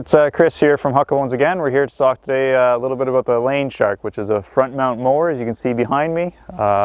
It's Chris here from Huckabones again. We're here to talk today a little bit about the Laneshark, which is a front mount mower, as you can see behind me.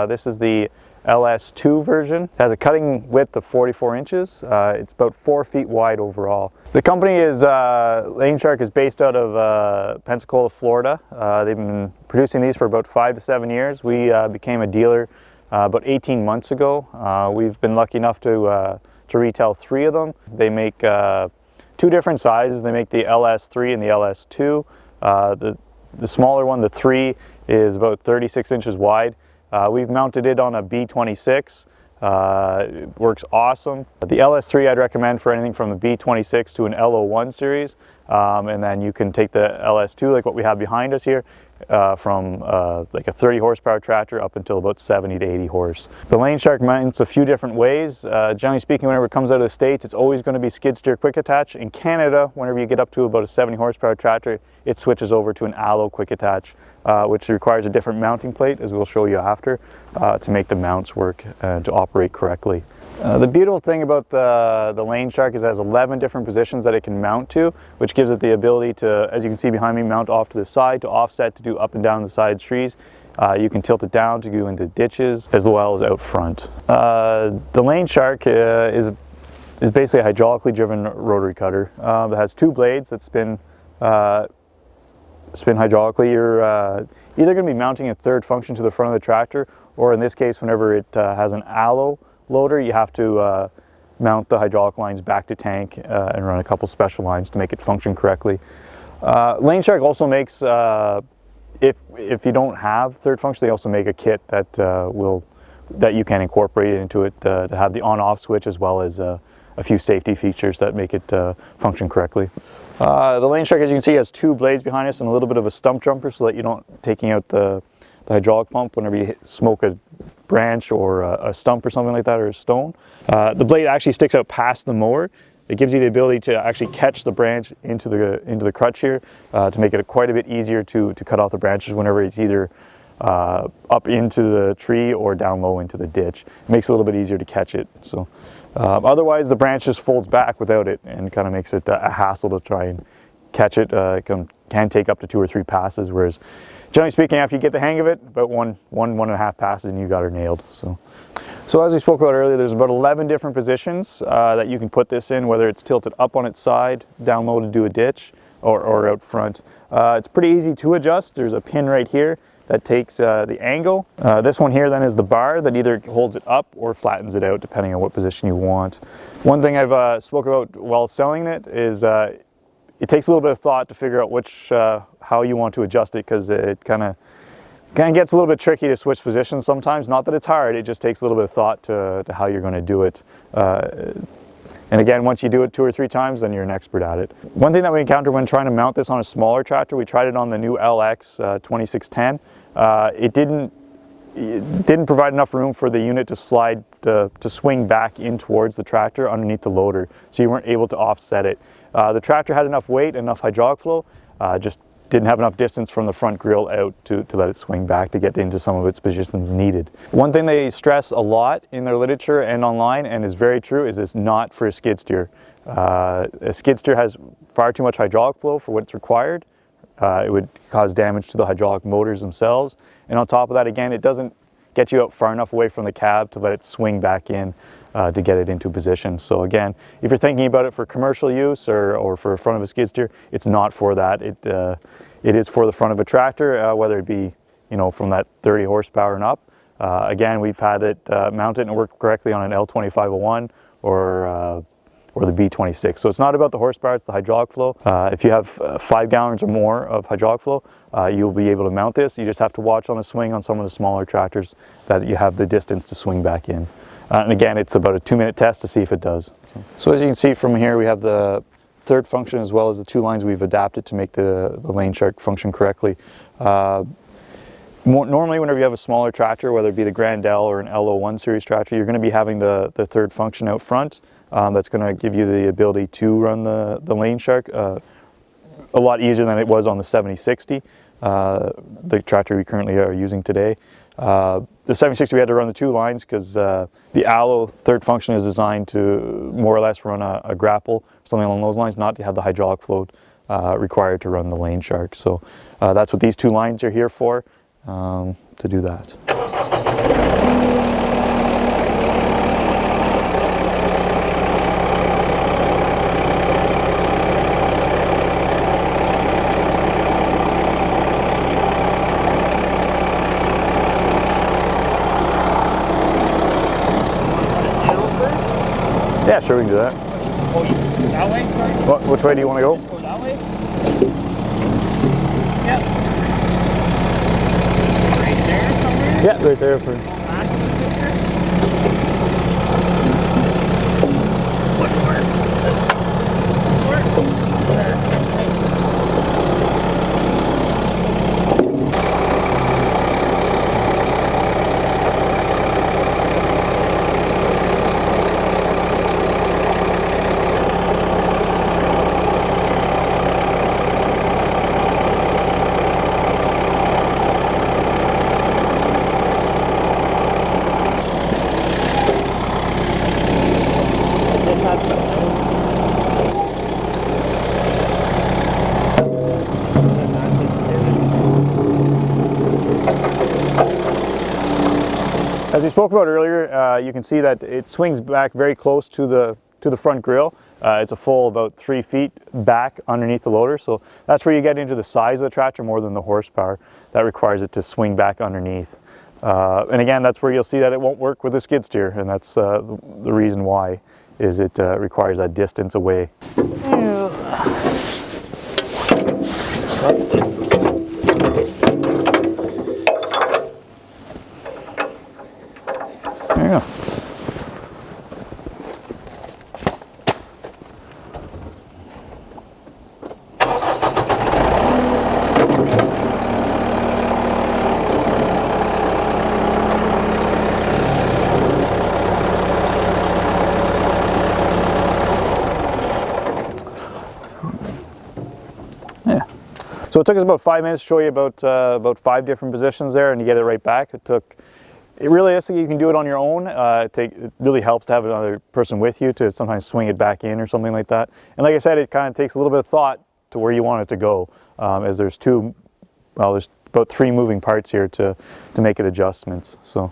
This is the LS2 version. It has a cutting width of 44 inches. It's about 4 feet wide overall. The company is, Laneshark is based out of Pensacola, Florida. They've been producing these for about 5 to 7 years. We became a dealer about 18 months ago. We've been lucky enough to retail 3 of them. They make 2 different sizes. They make the LS3 and the LS2. The smaller one, the 3, is about 36 inches wide. We've mounted it on a B26. It works awesome. The LS3 I'd recommend for anything from the B26 to an LO1 series. And then you can take the LS2, like what we have behind us here, from like a 30 horsepower tractor up until about 70 to 80 horse. The Laneshark mounts a few different ways. Generally speaking, whenever it comes out of the States, it's always going to be skid steer quick attach. In Canada, whenever you get up to about a 70 horsepower tractor, it switches over to an allo quick attach, which requires a different mounting plate, as we'll show you after, to make the mounts work and to operate correctly. The beautiful thing about the Laneshark is it has 11 different positions that it can mount to, which gives it the ability to, as you can see behind me, mount off to the side, to offset, to do up and down the side trees. You can tilt it down to go into ditches, as well as out front. The Laneshark is basically a hydraulically driven rotary cutter. It has 2 blades that spin hydraulically. You're either going to be mounting a third function to the front of the tractor, or in this case, whenever it has an allo loader, you have to mount the hydraulic lines back to tank and run a couple special lines to make it function correctly. Laneshark also makes, if you don't have third function, they also make a kit that that you can incorporate into it to have the on-off switch, as well as a few safety features that make it function correctly. The Laneshark, as you can see, has 2 blades behind us and a little bit of a stump jumper, so that you don't taking out the hydraulic pump whenever you smoke a branch or a stump or something like that, or a stone. The blade actually sticks out past the mower. It gives you the ability to actually catch the branch into the crutch here, to make it quite a bit easier to cut off the branches whenever it's either up into the tree or down low into the ditch. It makes it a little bit easier to catch it. So otherwise the branch just folds back without it, and kind of makes it a hassle to try and catch it. It can take up to 2 or 3 passes, whereas generally speaking, after you get the hang of it, about one and a half passes and you got her nailed. So as we spoke about earlier, there's about 11 different positions that you can put this in, whether it's tilted up on its side, down low to do a ditch, or out front. It's pretty easy to adjust. There's a pin right here that takes the angle. This one here then is the bar that either holds it up or flattens it out, depending on what position you want. One thing I've spoke about while selling it is it takes a little bit of thought to figure out how you want to adjust it, because it kind of gets a little bit tricky to switch positions sometimes. Not that it's hard, it just takes a little bit of thought to how you're going to do it. And again, once you do it 2 or 3 times, then you're an expert at it. One thing that we encountered when trying to mount this on a smaller tractor, we tried it on the new LX 2610. It didn't provide enough room for the unit to slide, to swing back in towards the tractor underneath the loader, so you weren't able to offset it. The tractor had enough weight, enough hydraulic flow, just didn't have enough distance from the front grille out to let it swing back to get into some of its positions needed. One thing they stress a lot in their literature and online, and is very true, is it's not for a skid steer. A skid steer has far too much hydraulic flow for what's required. It would cause damage to the hydraulic motors themselves. And on top of that, again, it doesn't get you out far enough away from the cab to let it swing back in to get it into position. So again, if you're thinking about it for commercial use or for front of a skid steer, it's not for that. It is for the front of a tractor, whether it be, from that 30 horsepower and up. Again, we've had it mounted and work correctly on an L2501 or the B26. So it's not about the horsepower, it's the hydraulic flow. If you have 5 gallons or more of hydraulic flow, you'll be able to mount this. You just have to watch on the swing on some of the smaller tractors that you have the distance to swing back in. And again, it's about a 2-minute test to see if it does. So as you can see from here, we have the third function as well as the 2 lines we've adapted to make the Laneshark function correctly. Normally, whenever you have a smaller tractor, whether it be the Grand L or an LO1 series tractor, you're going to be having the third function out front. That's going to give you the ability to run the Laneshark a lot easier than it was on the 7060, the tractor we currently are using today. The 760 we had to run the 2 lines because the allo third function is designed to more or less run a grapple, something along those lines, not to have the hydraulic flow required to run the Laneshark. So that's what these two lines are here for, to do that. Yeah, sure, we can do that. Oh, that way, sorry? Which way do you want to go? Just go that way? Yep. Right there somewhere? Yeah, right there. For Back to the pictures. One more. There. As we spoke about earlier, you can see that it swings back very close to the front grille. It's a full about 3 feet back underneath the loader, so that's where you get into the size of the tractor more than the horsepower. That requires it to swing back underneath. And again, that's where you'll see that it won't work with a skid steer, and that's the reason why, is it requires that distance away. There you go. Yeah. So it took us about 5 minutes to show you about 5 different positions there, and you get it right back. It realistically, you can do it on your own. It really helps to have another person with you to sometimes swing it back in or something like that. And like I said, it kind of takes a little bit of thought to where you want it to go, as there's about 3 moving parts here to make it adjustments. So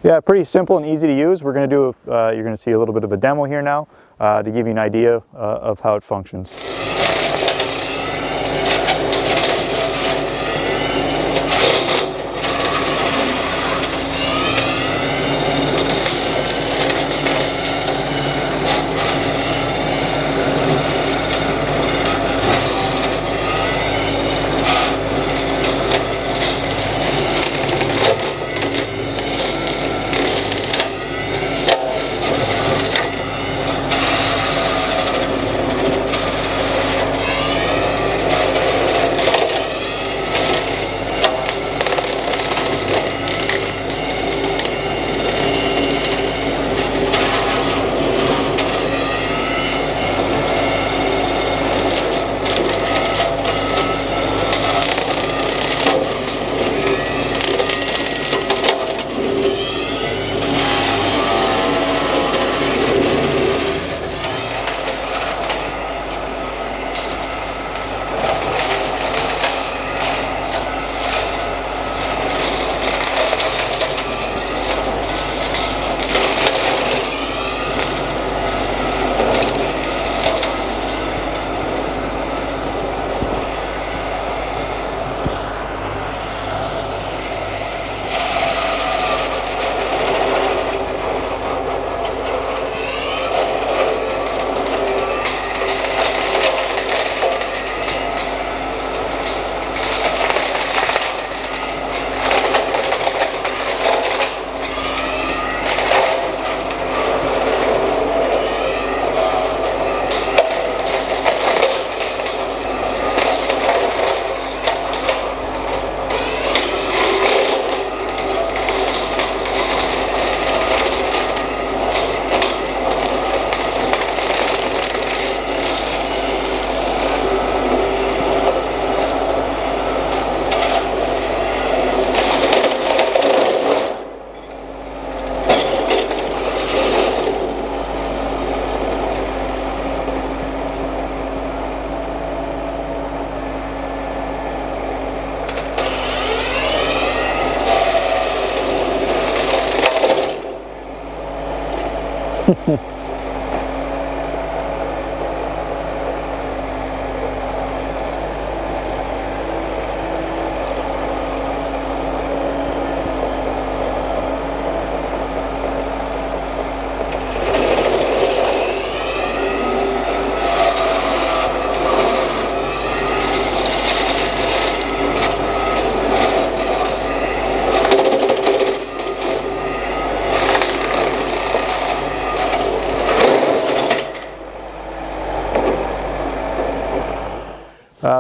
yeah, pretty simple and easy to use. We're going to do you're going to see a little bit of a demo here now to give you an idea of how it functions.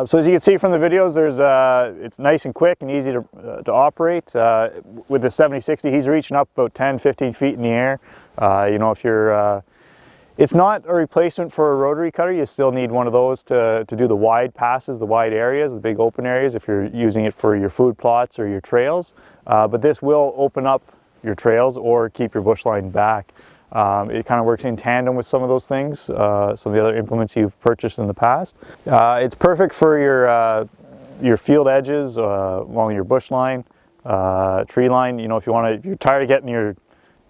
So as you can see from the videos, it's nice and quick and easy to operate. With the 7060, he's reaching up about 10-15 feet in the air. You know, if you're, it's not a replacement for a rotary cutter. You still need one of those to do the wide passes, the wide areas, the big open areas, if you're using it for your food plots or your trails. But this will open up your trails or keep your bush line back. It kind of works in tandem with some of those things, some of the other implements you've purchased in the past. It's perfect for your field edges, along your bush line, tree line. You know, if you're tired of getting your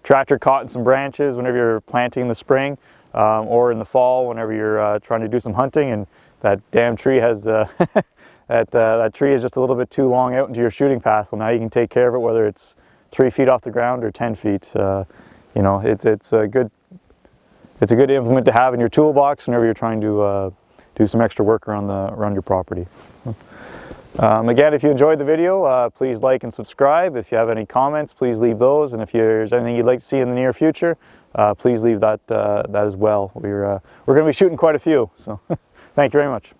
tractor caught in some branches whenever you're planting in the spring, or in the fall whenever you're trying to do some hunting, and that damn tree has that tree is just a little bit too long out into your shooting path. Well, now you can take care of it, whether it's 3 feet off the ground or 10 feet. You know, it's a good implement to have in your toolbox whenever you're trying to do some extra work around your property. Again, if you enjoyed the video, please like and subscribe. If you have any comments, please leave those. And if there's anything you'd like to see in the near future, please leave that as well. We're going to be shooting quite a few. So, thank you very much.